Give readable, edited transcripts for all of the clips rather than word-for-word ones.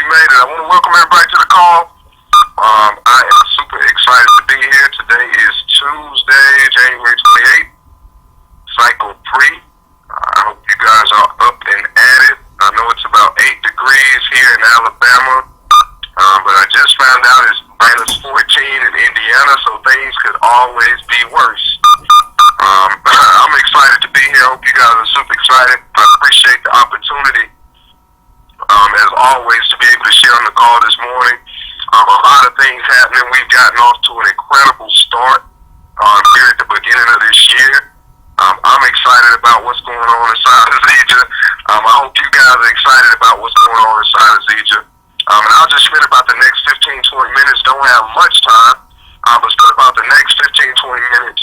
made it. I want to welcome everybody to the call. I am super excited to be here. Today is Tuesday, January 28th, cycle 3. I hope you guys are up and at it. I know it's about 8 degrees here in Alabama, but I just found out it's minus 14 in Indiana, so things could always be worse. I'm excited to be here. I hope you guys are super excited. I appreciate the opportunity, as always, to be able to share on the call this morning. A lot of things happening. We've gotten off to an incredible start here at the beginning of this year. I'm excited about what's going on inside of Zija. I hope you guys are excited about what's going on inside of Zija. And I'll just spend about the next 15-20 minutes. Don't have much time, but spend about the next 15-20 minutes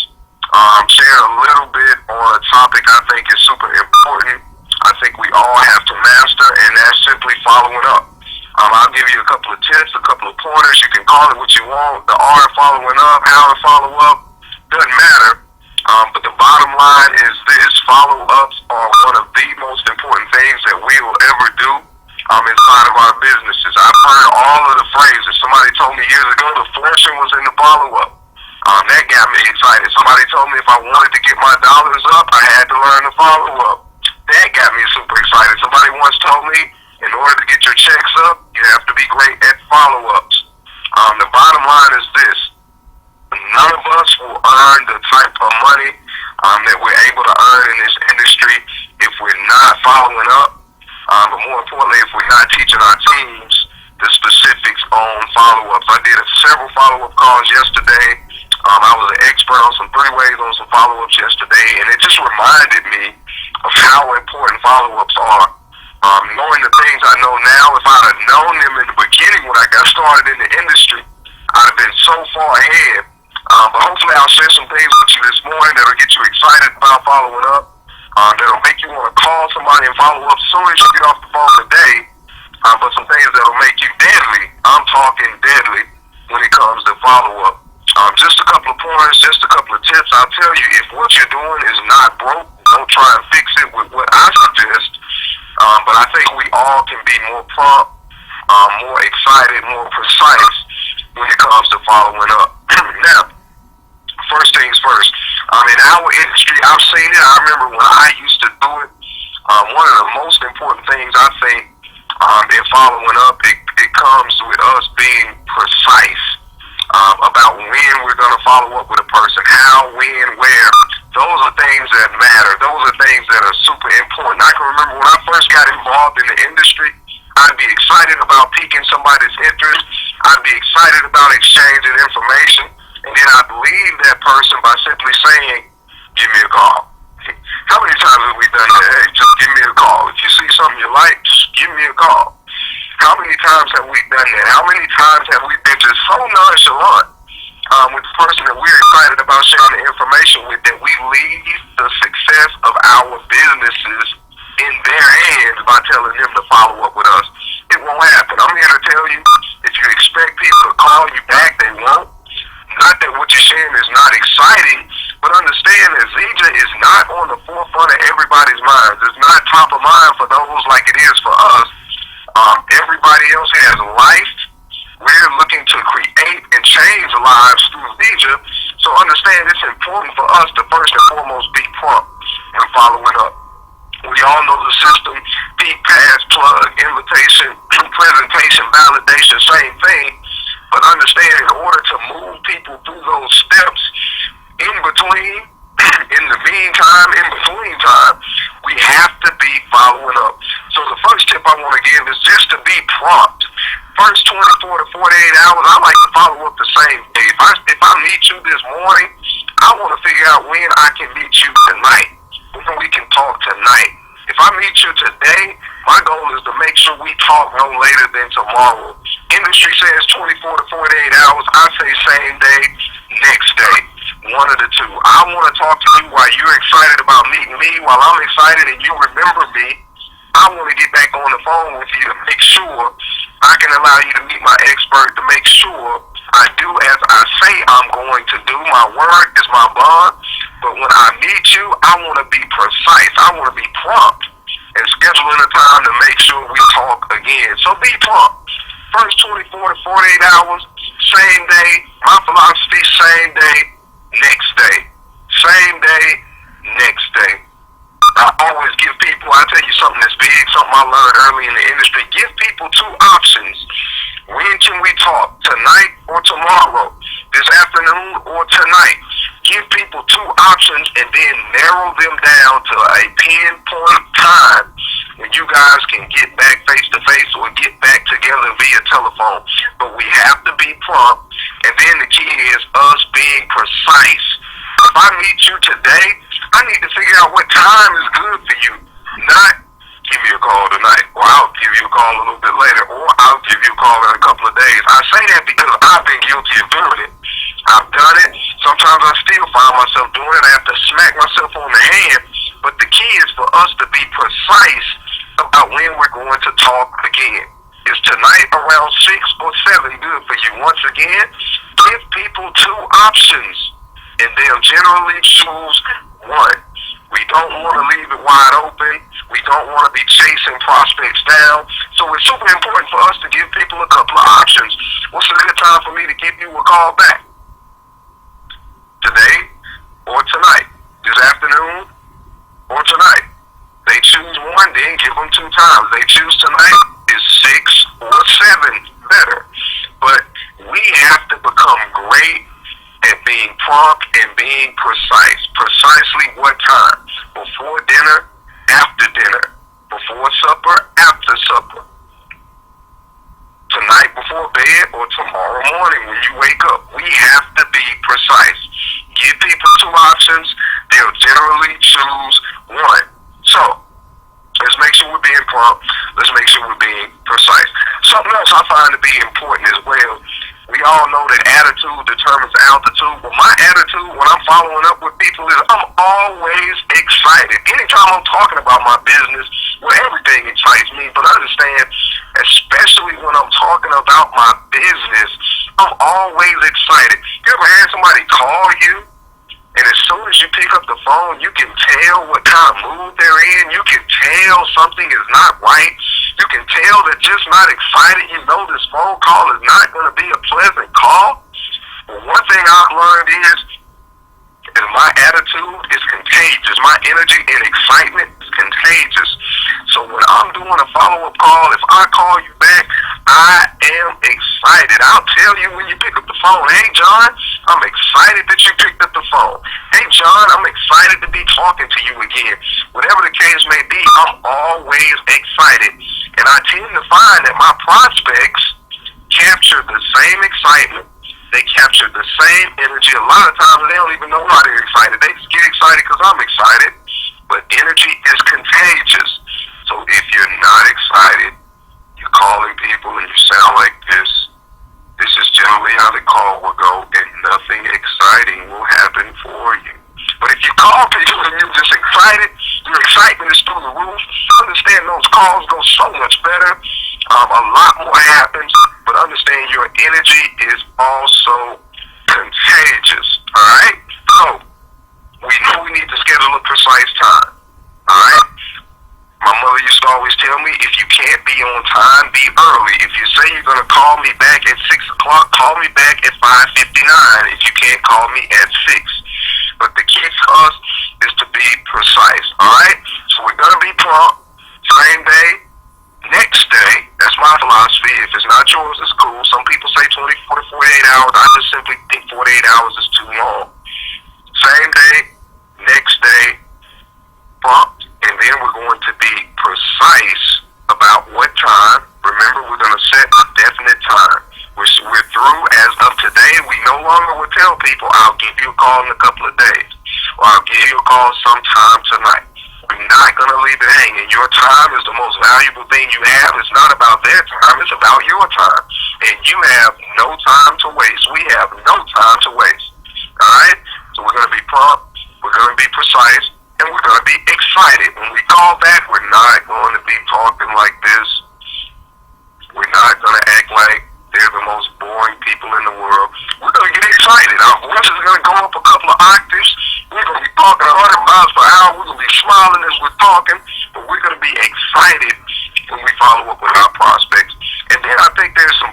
sharing a little bit on a topic I think is super important. I think we all have to master, and that's simply following up. I'll give you a couple of tips, a couple of pointers. You can call it what you want. The art of following up, how to follow up, doesn't matter. But the bottom line is this: follow-ups are one of the most important things that we will ever do inside of our businesses. I've heard all of the phrases. Somebody told me years ago the fortune was in the follow-up. That got me excited. Somebody told me if I wanted to get my dollars up, I had to learn to follow up. That got me super excited. Somebody once told me in order to get your checks up, you have to be great at follow-ups. The bottom line is this: none of us will earn the type of money that we're able to earn in this industry if we're not following up. But more importantly, if we're not teaching our teams the specifics on follow-ups. I did several follow-up calls yesterday. I was an expert on some 3-ways on some follow-ups yesterday, and it just reminded me of how important follow-ups are. Knowing the things I know now, if I'd have known them in the beginning when I got started in the industry, I'd have been so far ahead. But hopefully I'll share some things with you this morning that'll get you excited about following up, that'll make you want to call somebody and follow up as soon as you get off the phone today, but some things that'll make you deadly. I'm talking deadly when it comes to follow-up. Just a couple of pointers, just a couple of tips. I'll tell you, if what you're doing is not broke, don't try and fix it with what I suggest. But I think we all can be more prompt, more excited, more precise when it comes to following up. Now, first things first. In our industry, I've seen it. I remember when I used to do it. One of the most important things I think in following up, it comes with us being precise about when we're going to follow up with a person, how, when, where. Those are things that matter. Those are things that are super important. I can remember when I first got involved in the industry, I'd be excited about piquing somebody's interest. I'd be excited about exchanging information. And then I'd leave that person by simply saying, give me a call. How many times have we done that? Hey, just give me a call. If you see something you like, just give me a call. How many times have we done that? How many times have we been just so nonchalant with the person that we're excited about sharing the information with, that we leave the success of our businesses in their hands by telling them to follow up with us? It won't happen. I'm here to tell you, if you expect people to call you back, they won't. Not that what you're sharing is not exciting, but understand that Zija is not on the forefront of everybody's minds. It's not top of mind for those like it is for us. Everybody else has life. We're looking to create and change lives through Zija. So understand it's important for us to first and foremost be prompt and following up. We all know the system: peak, pass, plug, invitation, presentation, validation, same thing. But understand, in order to move people through those steps, in between, in the meantime, in between time, we have to be following up. So the first tip I want to give is just to be prompt. First 24 to 48 hours, I like to follow up the same day. If I meet you this morning, I want to figure out when I can meet you tonight, when we can talk tonight. If I meet you today, my goal is to make sure we talk no later than tomorrow. Industry says 24 to 48 hours. I say same day, next day. One of the two. I want to talk to you while you're excited about meeting me, while I'm excited and you remember me. I want to get back on the phone with you to make sure I can allow you to meet my expert, to make sure I do as I say I'm going to do. My word is my bond. But when I meet you, I want to be precise. I want to be prompt and scheduling a time to make sure we talk again. So be prompt. first 24 to 48 hours, same day. My philosophy, same day, next day. Same day, next day. I always give people, I tell you something that's big, something I learned early in the industry. Give people two options. When can we talk? Tonight or tomorrow? This afternoon or tonight? Give people two options and then narrow them down to a pinpoint time when you guys can get back face to face or get back together via telephone. But we have to be prompt, and then the key is us being precise. If I meet you today, I need to figure out what time is good for you, not give me a call tonight, or I'll give you a call a little bit later, or I'll give you a call in a couple of days. I say that because I've been guilty of doing it. I've done it. Sometimes I still find myself doing it. I have to smack myself on the hand. But the key is for us to be precise about when we're going to talk again. Is tonight around 6 or 7 good for you? Once again, give people two options, and they'll generally choose one. We don't want to leave it wide open. We don't want to be chasing prospects down. So it's super important for us to give people a couple of options. What's a good time for me to give you a call back? Today or tonight? This afternoon or tonight? They choose one, then give them two times. They choose tonight, is 6 or 7 better. But we have to become great at being prompt and being precise. Precisely what time? Before dinner, after dinner. Before supper, after supper. Tonight before bed or tomorrow morning when you wake up. We have to be precise. Give people two options. They'll generally choose one. So, let's make sure we're being prompt. Let's make sure we're being precise. Something else I find to be important as well. We all know that attitude determines altitude, but my attitude when I'm following up with people is I'm always excited. Anytime I'm talking about my business, well, everything excites me, but understand, especially when I'm talking about my business, I'm always excited. You ever had somebody call you, and as soon as you pick up the phone, you can tell what kind of mood they're in. You can tell something is not right. You can tell they're just not excited. You know this phone call is not going to be a pleasant call. But one thing I've learned is my attitude is contagious. My energy and excitement is contagious. So when I'm doing a follow-up call, if I call you back, I am excited. I'll tell you when you pick up the phone, hey, John, I'm excited that you picked up the phone. Hey, John, I'm excited to be talking to you again. Whatever the case may be, I'm always excited. And I tend to find that my prospects capture the same excitement. They capture the same energy. A lot of times they don't even know why they're excited. They just get excited because I'm excited. But energy is contagious. So if you're not excited, you're calling people and you sound like this. This is generally how the call will go, and nothing exciting will happen for you. But if you call people and you're just excited, your excitement is through the roof, understand those calls go so much better. A lot more happens, but understand your energy is also contagious. Alright? So, we know we need to schedule a precise time. Alright? My mother used to always tell me, if you can't be on time, be early. If you say you're going to call me back at 6 o'clock, call me back at 5:59 if you can't call me at 6. But the key for us is to be precise, alright? So we're going to be prompt, same day, next day. That's my philosophy. If it's not yours, it's cool. Some people say 24 to 48 hours. I just simply think 48 hours is too long. Same day, next day, prompt, and then we're going to be precise about what time. Remember, we're going to set a definite time. We're through as of today. We no longer will tell people, I'll give you a call in a couple of days, or I'll give you a call sometime tonight. We're not going to leave it hanging. Your time is the most valuable thing you have. It's not about their time. It's about your time. And you have no time to waste. We have no time to waste. All right? So we're going to be prompt. We're going to be precise. And we're going to be excited. When we call back, we're not going to be talking like this. We're not going to act like they're the most boring people in the world. We're going to get excited. Our voice is going to go up a couple of octaves. We're going to be talking 100 miles per hour. We're going to be smiling as we're talking. But we're going to be excited when we follow up with our prospects. And then I think there's some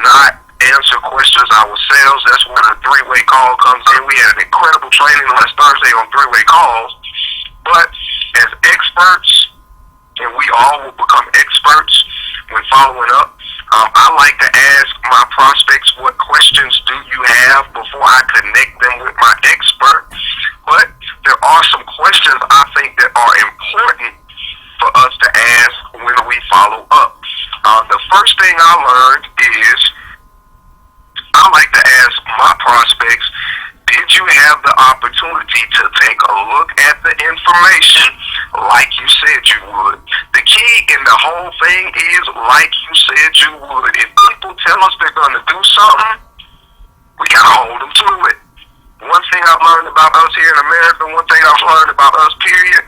not answer questions ourselves. That's where the three-way call comes in. We had an incredible training last Thursday on three-way calls. But as experts, and we all will become experts when following up, I like to ask my prospects, what questions do you have, before I connect them with my expert. But there are some questions I think that are important for us to ask when we follow up. The first thing I learned is I like to ask my prospects, did you have the opportunity to take a look at the information like you said you would? The key in the whole thing is like you said you would. If people tell us they're going to do something, we got to hold them to it. One thing I've learned about us here in America, one thing I've learned about us, period,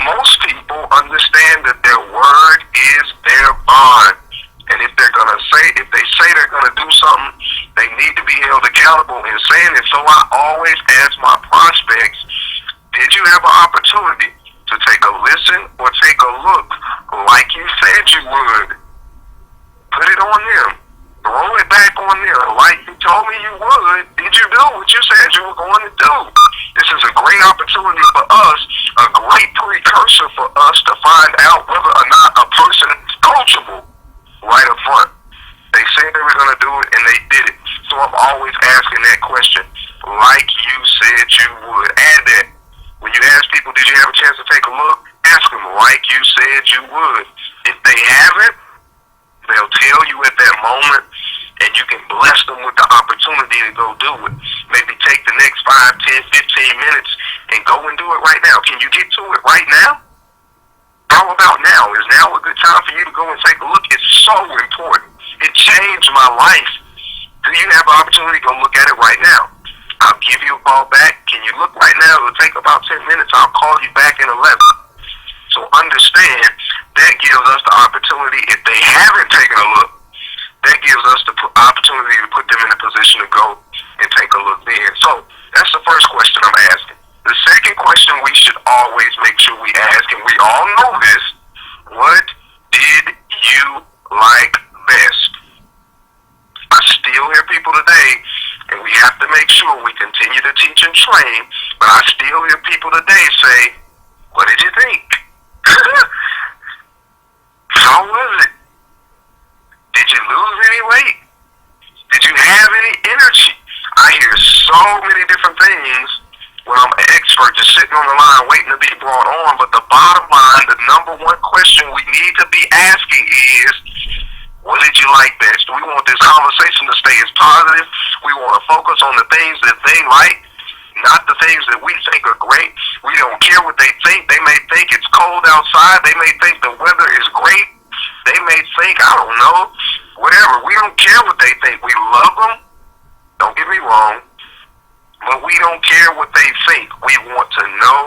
most people understand that their word is their bond. And if they're going to if they say they're going to do something, they need to be held accountable in saying it. So I always ask my prospects, did you have an opportunity to take a listen or take a look like you said you would? Put it on them. Roll it back on them like you told me you would. Did you do what you said you were going to do? This is a great opportunity for us, a great precursor for us to find out whether or not a person is coachable right up front. They said they were going to do it, and they did it. So I'm always asking that question, like you said you would. Add that. When you ask people, did you have a chance to take a look? Ask them, like you said you would. If they haven't, they'll tell you at that moment, and you can bless them with the opportunity to go do it. Maybe take the next 5, 10, 15 minutes and go and do it right now. Can you get to it right now? How about now? Is now a good time for you to go and take a look? It's so important. It changed my life. Do you have an opportunity to go look at it right now? I'll give you a call back. Can you look right now? It'll take about 10 minutes. I'll call you back in 11. So understand, that gives us the opportunity, if they haven't taken a look, that gives us the opportunity to put them in a position to go and take a look then. So that's the first question I'm asking. The second question we should always make sure we ask, and we all know this, what did you like best? I still hear people today, and we have to make sure we continue to teach and train, but I still hear people today say, what did you think? How was it? Did you lose any weight? Did you have any energy? I hear so many different things when I'm an expert just sitting on the line waiting to be brought on, but the bottom line, the number one question we need to be asking is, what did you like best? We want this conversation to stay as positive. We want to focus on the things that they like, not the things that we think are great. We don't care what they think. They may think it's cold outside. They may think the weather is great. They may think, I don't know, whatever. We don't care what they think. We love them. Don't get me wrong. But we don't care what they think. We want to know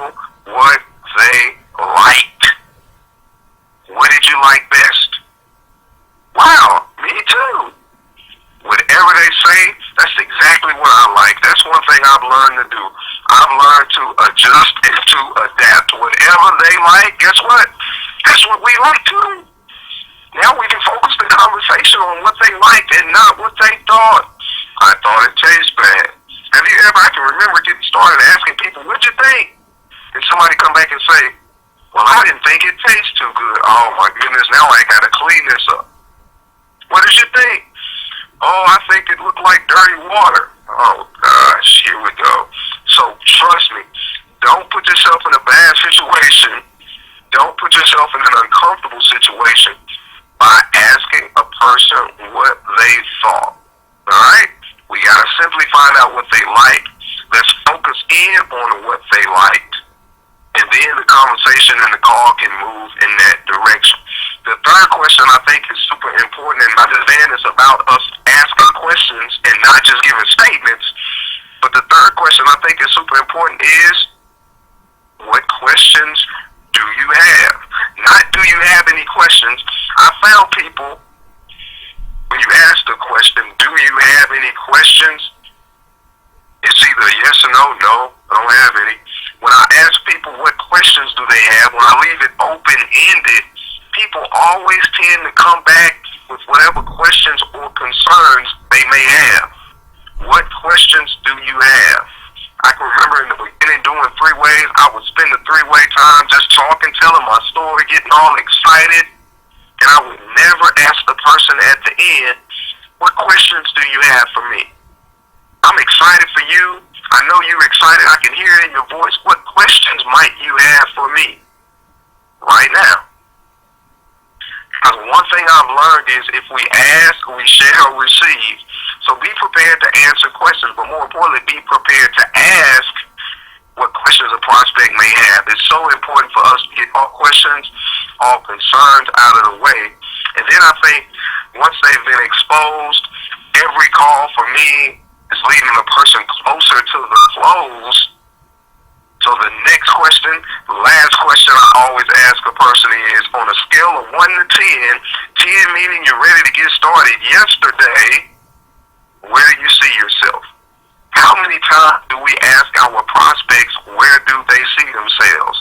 what they liked. What did you like best? Wow, me too. Whatever they say, that's exactly what I like. That's one thing I've learned to do. I've learned to adjust and to adapt. Whatever they like, guess what? That's what we like too. Now we can focus the conversation on what they liked and not what they thought. I thought it tastes bad. Have you ever, I can remember getting started asking people, what'd you think? And somebody come back and say, well, I didn't think it tastes too good. Oh my goodness, now I gotta clean this up. What did you think? Oh, I think it looked like dirty water. Oh gosh, here we go. So trust me, don't put yourself in a bad situation. Don't put yourself in an uncomfortable situation by asking a person what they thought. Alright? We gotta simply find out what they like. Let's focus in on what they liked. And then the conversation and the call can move in that direction. The third question I think is super important, and understand it's about us asking questions and not just giving statements. But the third question I think is super important is, what questions do you have? Not do you have any questions. I found people, when you ask the question, do you have any questions? It's either yes or no, no, I don't have any. When I ask people what questions do they have, when I leave it open-ended, people always tend to come back with whatever questions or concerns may have. What questions do you have? I can remember in the beginning doing three-ways, I would spend the three-way time just talking, telling my story, getting all excited, and I would never ask the person at the end, what questions do you have for me? I'm excited for you. I know you're excited. I can hear it in your voice. What questions might you have for me right now? Because one thing I've learned is if we ask, we shall receive. So be prepared to answer questions, but more importantly, be prepared to ask what questions a prospect may have. It's so important for us to get all questions, all concerns out of the way. And then I think once they've been exposed, every call for me is leading the person closer to the close. So the next question, the last question I always ask a person is, on a scale of 1 to 10, 10 meaning you're ready to get started yesterday, where do you see yourself? How many times do we ask our prospects, where do they see themselves?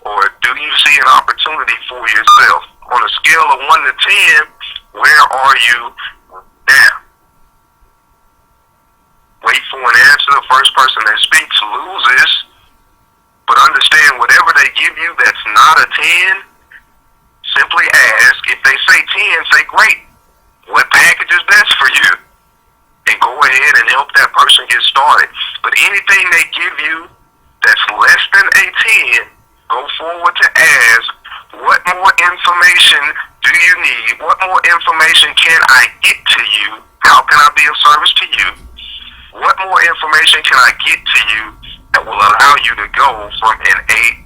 Or do you see an opportunity for yourself? On a scale of 1 to 10, where are you now? Wait for an answer. The first person that speaks loses. But understand, whatever they give you that's not a 10, simply ask. If they say 10, say, great. What package is best for you? And go ahead and help that person get started. But anything they give you that's less than a 10, go forward to ask, what more information do you need? What more information can I get to you? How can I be of service to you? What more information can I get to you that will allow you to go from an 8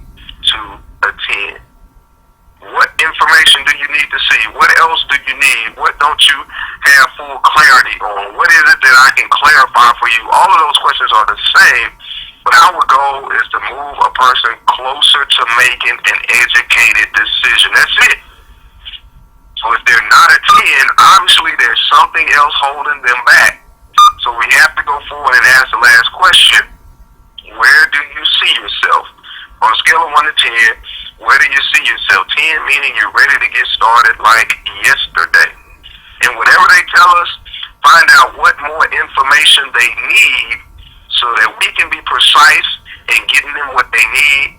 to a 10? What information do you need to see? What else do you need? What don't you have full clarity on? What is it that I can clarify for you? All of those questions are the same, but our goal is to move a person closer to making an educated decision. That's it. So if they're not a 10, obviously there's something else holding them back. So we have to go forward and ask the last question. Where do you see yourself? On a scale of 1 to 10, where do you see yourself? 10 meaning you're ready to get started like yesterday. And whatever they tell us, find out what more information they need so that we can be precise in getting them what they need.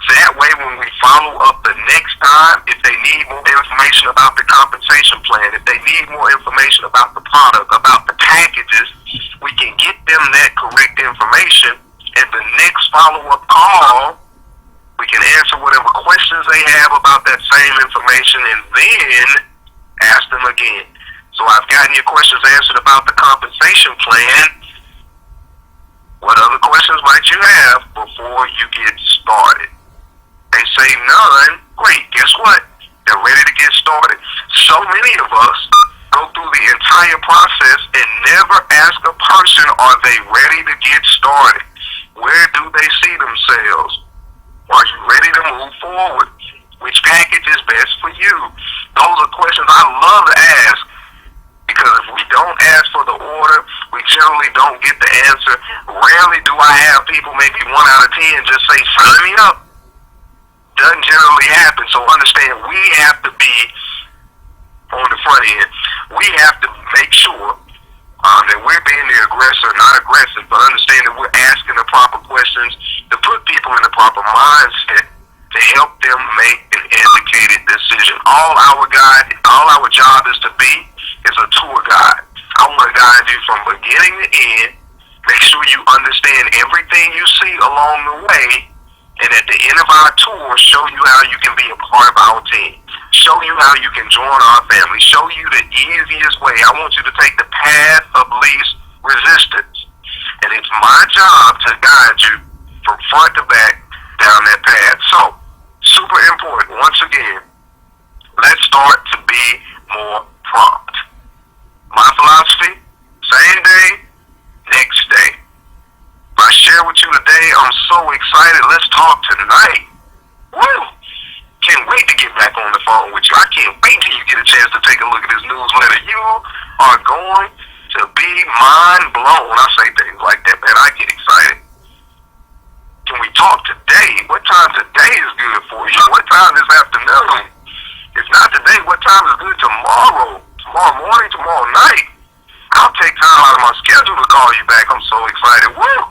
That way, when we follow up the next time, if they need more information about the compensation plan, if they need more information about the product, about the packages, we can get them that correct information. And the next follow-up call, we can answer whatever questions they have about that same information and then ask them again. So I've gotten your questions answered about the compensation plan. What other questions might you have before you get started? They say none. Great. Guess what? They're ready to get started. So many of us go through the entire process and never ask a person, are they ready to get started? Where do they see themselves? Are you ready to move forward? Which package is best for you? Those are questions I love to ask, because if we don't ask for the order, we generally don't get the answer. Rarely do I have people, maybe 1 out of 10, just say, sign me up. Doesn't generally happen. So understand, we have to be on the front end. We have to make sure that we're being the aggressor, not aggressive, but understand that we're asking the proper questions to put people in the proper mindset to help them make an educated decision. All our job is to be is a tour guide. I want to guide you from beginning to end, make sure you understand everything you see along the way, and at the end of our tour, show you how you can be a part of our team. Show you how you can join our family. Show you the easiest way. I want you to take the path of least resistance. And it's my job to guide you from front to back down that path. So, super important. Once again, let's start to be more prompt. My philosophy, same day, next day. If I share with you today, I'm so excited. Let's talk tonight. Woo! Can't wait to get back on the phone with you. I can't wait till you get a chance to take a look at this newsletter. You are going to be mind blown. I say things like that, man. I get excited. Can we talk today? What time today is good for you? What time this afternoon? If not today, what time is good tomorrow? Tomorrow morning, tomorrow night? I'll take time scheduled to call you back. I'm so excited. Woo!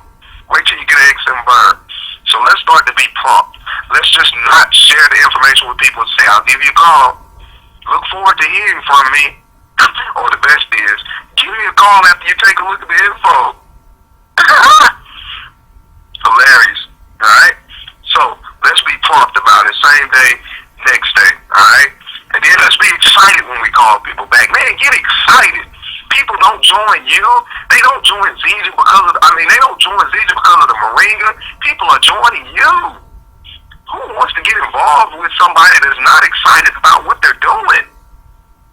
Wait till you get an XM burn. So let's start to be prompt. Let's just not share the information with people and say, I'll give you a call. Look forward to hearing from me. Or the best is, give me a call after you take a look at the info. Hilarious. Alright? So let's be prompt about it. Same day, next day. Alright? And then let's be excited when we call people back. Man, get excited. People don't join you. They don't join Zija because of they don't join Zija because of the Moringa. People are joining you. Who wants to get involved with somebody that's not excited about what they're doing?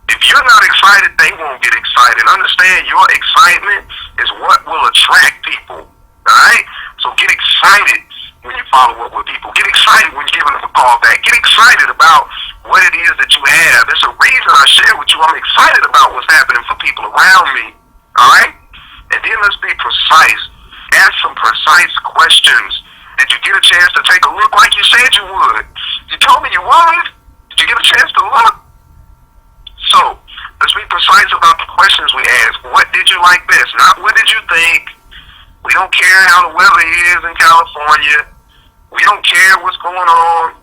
If you're not excited, they won't get excited. Understand, your excitement is what will attract people. Alright? So get excited when you follow up with people. Get excited when you're giving them a call back. Get excited about what it is that you have. There's a reason I share with you. I'm excited about what's happening for people around me. Alright? And then let's be precise. Ask some precise questions. Did you get a chance to take a look like you said you would? You told me you would. Did you get a chance to look? So, let's be precise about the questions we ask. What did you like best? Not what did you think? We don't care how the weather is in California. We don't care what's going on.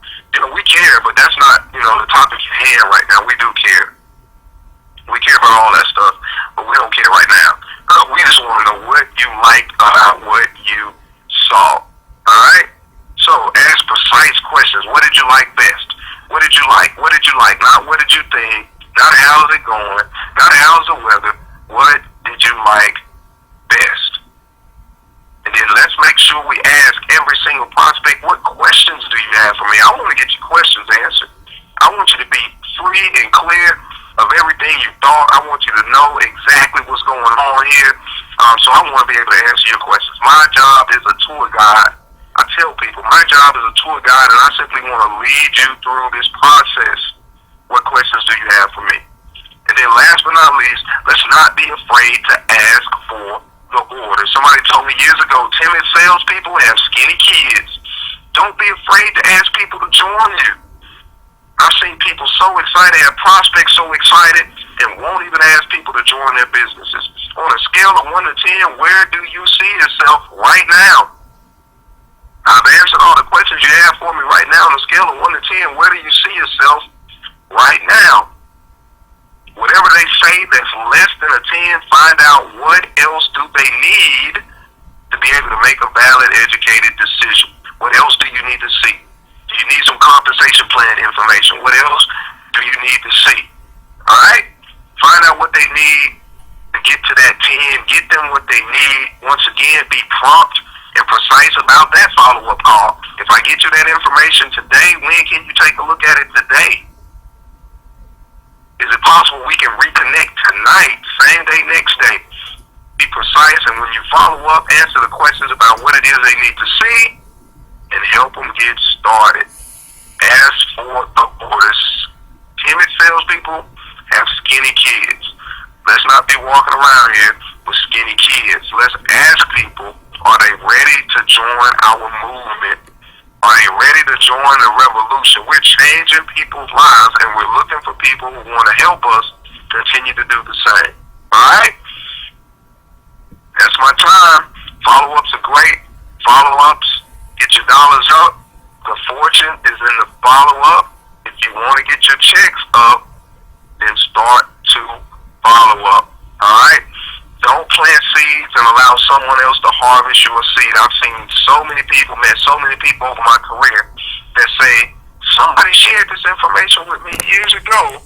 We care, but that's not, the topic at hand right now. We do care. We care about all that stuff, but we don't care right now. We just want to know what you liked about what you saw. Alright? So, ask precise questions. What did you like best? What did you like? What did you like? Not what did you think? Not how's it going? Not how's the weather? What did you like best? And then let's make sure we ask every single prospect, what questions do you have for me? I want to get your questions answered. I want you to be free and clear of everything you thought. I want you to know exactly what's going on here. So I want to be able to answer your questions. My job is a tour guide. I tell people, my job is a tour guide, and I simply want to lead you through this process. What questions do you have for me? And then last but not least, let's not be afraid to ask for the order. Somebody told me years ago, timid salespeople have skinny kids. Don't be afraid to ask people to join you. I've seen people so excited, have prospects so excited, and won't even ask people to join their businesses. On a scale of 1 to 10, where do you see yourself right now? I've answered all the questions you have for me right now. On a scale of 1 to 10, where do you see yourself right now? Whatever they say that's less than a 10, find out what else do they need to be able to make a valid, educated decision. What else do you need to see? Do you need some compensation plan information? What else do you need to see? Alright? Find out what they need to get to that 10. Get them what they need. Once again, be prompt and precise about that follow-up call. If I get you that information today, when can you take a look at it today? Is it possible we can reconnect tonight, same day, next day? Be precise, and when you follow up, answer the questions about what it is they need to see, and help them get started. Ask for the orders. Timid salespeople have skinny kids. Let's not be walking around here with skinny kids. Let's ask people, are they ready to join our movement? Are they ready to join the revolution? We're changing people's lives, and we're looking for people who want to help us continue to do the same. Alright? That's my time. Follow-ups are great. Follow-ups get your dollars up. The fortune is in the follow-up. If you want to get your checks up, then start to follow up. Alright? Don't plant seeds and allow someone else to harvest your seed. I've seen so many people, met so many people over my career that say, somebody shared this information with me years ago,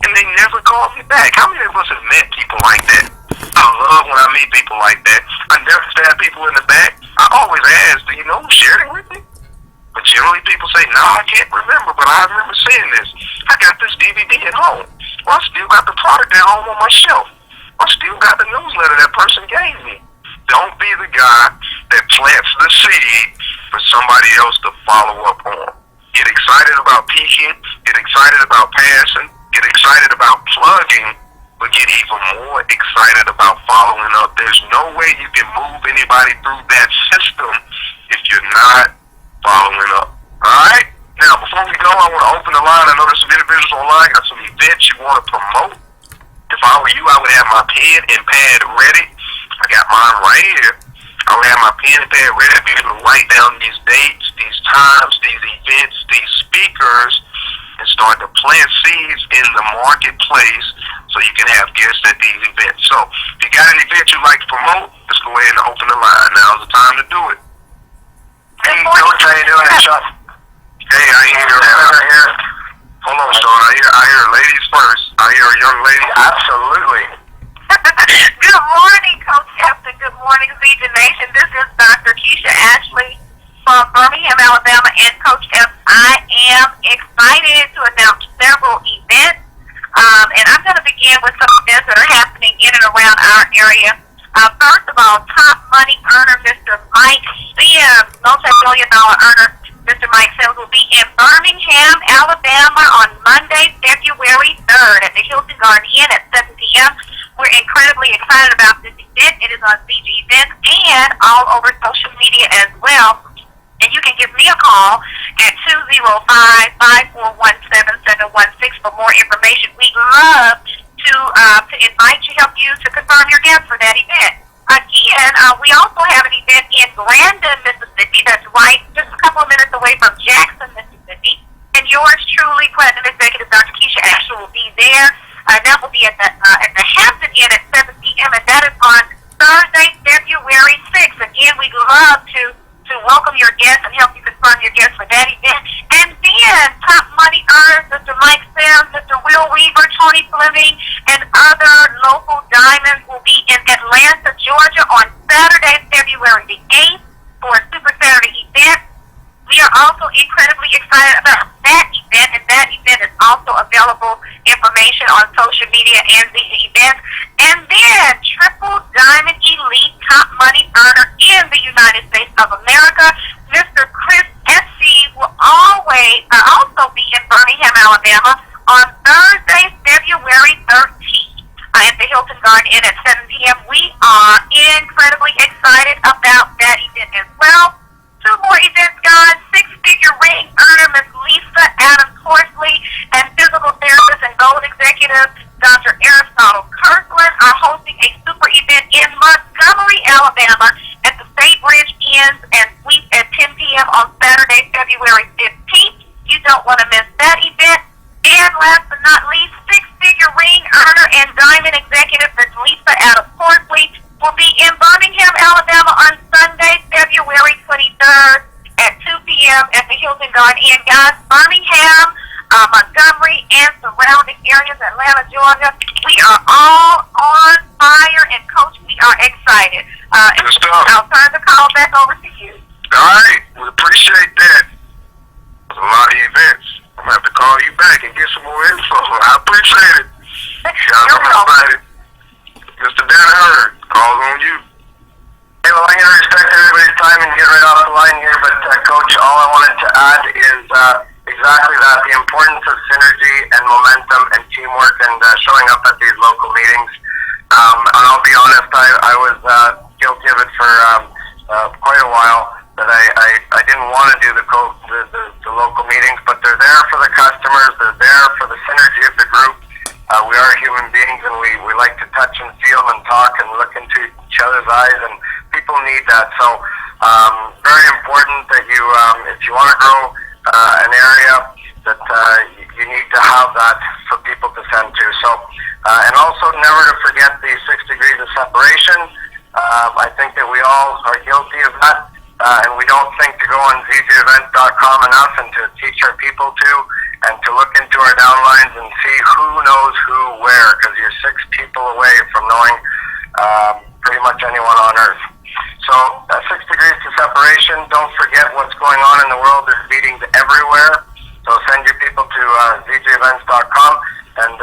and they never called me back. How many of us have met people like that? I love when I meet people like that. I never stab people in the back. I always ask, do you know who shared it with me? But generally people say, no, I can't remember, but I remember seeing this. I got this DVD at home. Well, I still got the product at home on my shelf. I still got the newsletter that person gave me. Don't be the guy that plants the seed for somebody else to follow up on. Get excited about peaking, get excited about passing, get excited about plugging, but get even more excited about following up. There's no way you can move anybody through that system if you're not following up. Alright? Now, before we go, I want to open the line. I know there's some individuals online, got some events you want to promote. If I were you, I would have my pen and pad ready. I got mine right here. I'll have my pen and pad ready to be able to write down these dates, these times, these events, these speakers, and start to plant seeds in the marketplace so you can have guests at these events. So if you got an event you'd like to promote, let's go ahead and open the line. Now's the time to do it. Hey, Coach, how you doing? It's Sean. Hey, I hear. Hold on, Sean. I hear ladies first. I hear a young lady. Absolutely. Good morning, Coach Epson. Good morning, Zeta Nation. This is Dr. Keisha Ashley from Birmingham, Alabama, and Coach Epps. I am excited to announce several events, and I'm going to begin with some events that are happening in and around our area. First of all, top money earner Mr. Mike Sims, multi-million-dollar earner Mr. Mike Sims, will be in Birmingham, Alabama on Monday, February 3rd at the Hilton Garden Inn at 7 p.m. We're incredibly excited about this event. It is on CG Events and all over social media as well. And you can give me a call at 205-541-7716 for more information. We'd love to invite you, help you to confirm your guest for that event. Again, we also have an event in Grandin, Mississippi, that's right just a couple of minutes away from Jackson, Mississippi. And yours truly, Platinum Executive Dr. Keisha Ashley, will be there. That will be at the Hampton Inn at 7 p.m. and that is on Thursday, February 6th. Again, we'd love to welcome your guests and help you confirm your guests for that event. And then top money earners, Mr. Mike Sims, Mr. Will Weaver, Tony Fleming, and other local diamonds will be in Atlanta, Georgia on Saturday, February the 8th for a Super Saturday event. We are also incredibly excited about that event, and that event is also available information on social media and the events. And then Triple Diamond Elite Top Money Earner in the United States of America, Mr. Chris S.C. will also be in Birmingham, Alabama on Thursday, February 13th at the Hilton Garden Inn at 7 p.m. We are incredibly excited about that event as well. Two more events, guys. Six-figure ring earner Miss Lisa Adams Horsley and physical therapist and gold executive Dr. Aristotle Kirkland are hosting a super event in Montgomery, Alabama at the State Bridge Inns and Suites at 10 p.m. on Saturday, February 15th. You don't want to miss that event. And last but not least, six-figure ring earner and diamond executive Miss Lisa Adams Horsley will be in Birmingham, Alabama on Sunday, February 23rd at 2 p.m. at the Hilton Garden Inn. Guys, Birmingham, Montgomery, and surrounding areas, Atlanta, Georgia, we are all on fire, and Coach, we are excited. Good stuff. I'll turn the call back over to you. All right, we appreciate that. There's a lot of events. I'm going to have to call you back and get some more info. I appreciate it. Guys, I'm excited. Mr. Dan Hurd, calls on you. Hey, well, I'm going to respect everybody's time and get right off the line here, but Coach, all I wanted to add is exactly that, the importance of synergy and momentum and teamwork and showing up at these local meetings. And I'll be honest, I was guilty of it for quite a while, that I didn't want to do the local meetings, but they're there for the customers, they're there for the synergy of the group. We are human beings, and we like to touch and feel and talk and look into each other's eyes, and people need that. So very important that you, if you want to grow an area, that you need to have that for people to send to. So, and also never to forget the 6 degrees of separation. I think that we all are guilty of that, and we don't think to go on ZJEvent.com enough and to teach our people and to look into our downlines and see who knows who where, because you're 6 people away from knowing pretty much anyone on earth. So 6 degrees to separation. Don't forget what's going on in the world. There's meetings everywhere. So send your people to ZJEvents.com, and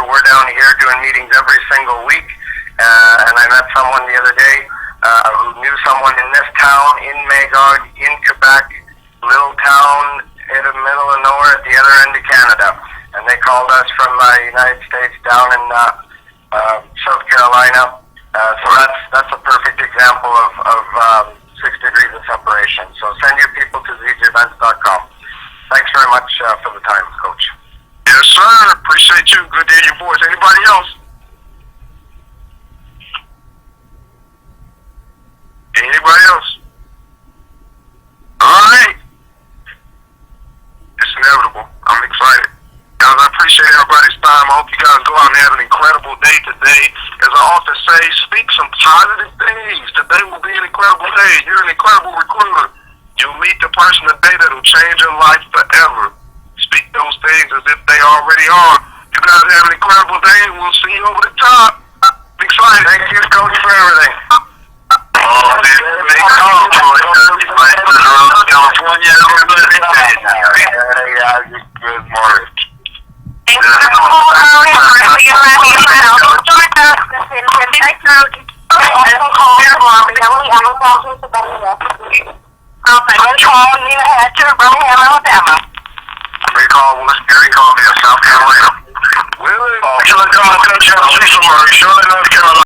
we're down here doing meetings every single week. And I met someone the other day who knew someone in this town, in Magog, in Quebec, little town in the middle of nowhere at the other end of Canada. And they called us from the United States down in South Carolina. So that's a perfect example of 6 degrees of separation. So send your people to ZJEvents.com. Thanks very much for the time, Coach. Yes, sir. Appreciate you. Good to hear your voice. Anybody else? Anybody else? Alright. It's inevitable. I'm excited. Guys, I appreciate everybody's time. I hope you guys go out and have an incredible day today. As I often say, speak some positive things. Today will be an incredible day. You're an incredible recruiter. You'll meet the person today that will change your life forever. Speak those things as if they already are. You guys have an incredible day, and we'll see you over the top. I'm excited. Thank you, Coach, for everything. Oh, this is big call, boy. California, good morning. Thanks for the call. Recall was Gary called me in South Carolina. Really? Coach, I'll see somewhere. Charlotte, North Carolina.